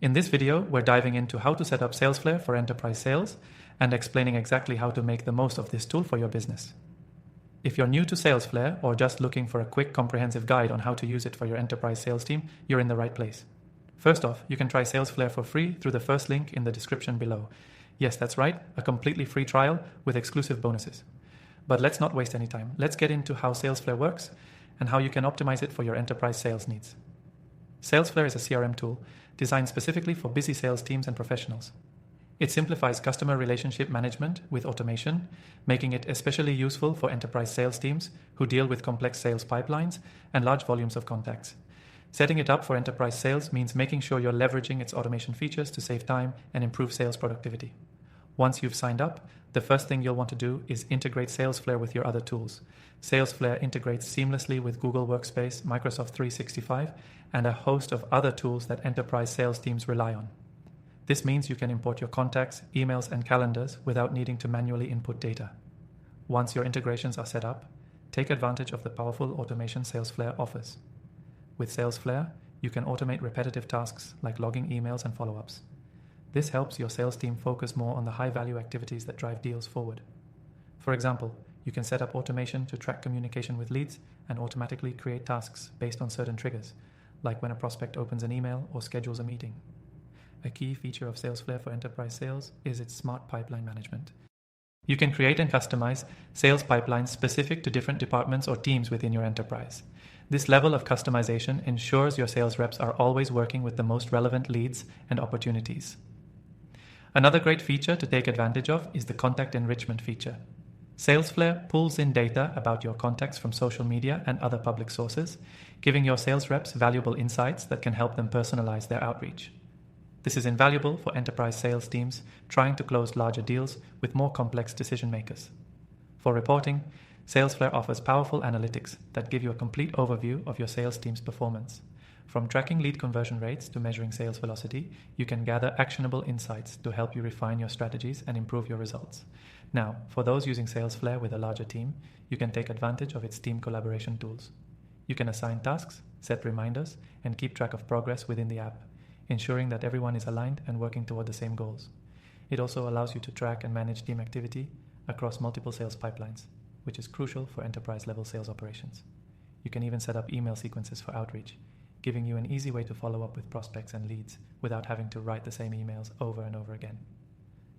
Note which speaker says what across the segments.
Speaker 1: In this video, we're diving into how to set up Salesflare for enterprise sales and explaining exactly how to make the most of this tool for your business. If you're new to Salesflare or just looking for a quick comprehensive guide on how to use it for your enterprise sales team, you're in the right place. First off, you can try Salesflare for free through the first link in the description below. Yes, that's right, a completely free trial with exclusive bonuses. But let's not waste any time. Let's get into how Salesflare works and how you can optimize it for your enterprise sales needs. Salesflare is a CRM tool designed specifically for busy sales teams and professionals. It simplifies customer relationship management with automation, making it especially useful for enterprise sales teams who deal with complex sales pipelines and large volumes of contacts. Setting it up for enterprise sales means making sure you're leveraging its automation features to save time and improve sales productivity. Once you've signed up, the first thing you'll want to do is integrate Salesflare with your other tools. Salesflare integrates seamlessly with Google Workspace, Microsoft 365, and a host of other tools that enterprise sales teams rely on. This means you can import your contacts, emails, and calendars without needing to manually input data. Once your integrations are set up, take advantage of the powerful automation Salesflare offers. With Salesflare, you can automate repetitive tasks like logging emails and follow-ups. This helps your sales team focus more on the high-value activities that drive deals forward. For example, you can set up automation to track communication with leads and automatically create tasks based on certain triggers, like when a prospect opens an email or schedules a meeting. A key feature of Salesflare for enterprise sales is its smart pipeline management. You can create and customize sales pipelines specific to different departments or teams within your enterprise. This level of customization ensures your sales reps are always working with the most relevant leads and opportunities. Another great feature to take advantage of is the contact enrichment feature. Salesflare pulls in data about your contacts from social media and other public sources, giving your sales reps valuable insights that can help them personalize their outreach. This is invaluable for enterprise sales teams trying to close larger deals with more complex decision makers. For reporting, Salesflare offers powerful analytics that give you a complete overview of your sales team's performance. From tracking lead conversion rates to measuring sales velocity, you can gather actionable insights to help you refine your strategies and improve your results. Now, for those using Salesflare with a larger team, you can take advantage of its team collaboration tools. You can assign tasks, set reminders, and keep track of progress within the app, ensuring that everyone is aligned and working toward the same goals. It also allows you to track and manage team activity across multiple sales pipelines, which is crucial for enterprise-level sales operations. You can even set up email sequences for outreach, giving you an easy way to follow up with prospects and leads without having to write the same emails over and over again.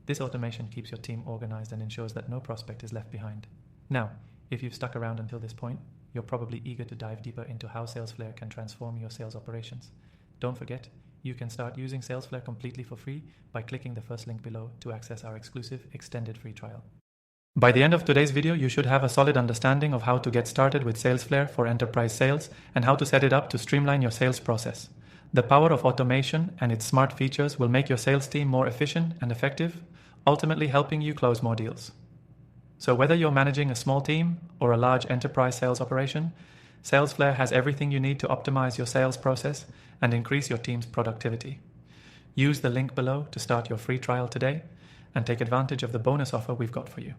Speaker 1: This automation keeps your team organized and ensures that no prospect is left behind. Now, if you've stuck around until this point, you're probably eager to dive deeper into how Salesflare can transform your sales operations. Don't forget, you can start using Salesflare completely for free by clicking the first link below to access our exclusive extended free trial. By the end of today's video, you should have a solid understanding of how to get started with Salesflare for enterprise sales and how to set it up to streamline your sales process. The power of automation and its smart features will make your sales team more efficient and effective, ultimately helping you close more deals. So whether you're managing a small team or a large enterprise sales operation, Salesflare has everything you need to optimize your sales process and increase your team's productivity. Use the link below to start your free trial today and take advantage of the bonus offer we've got for you.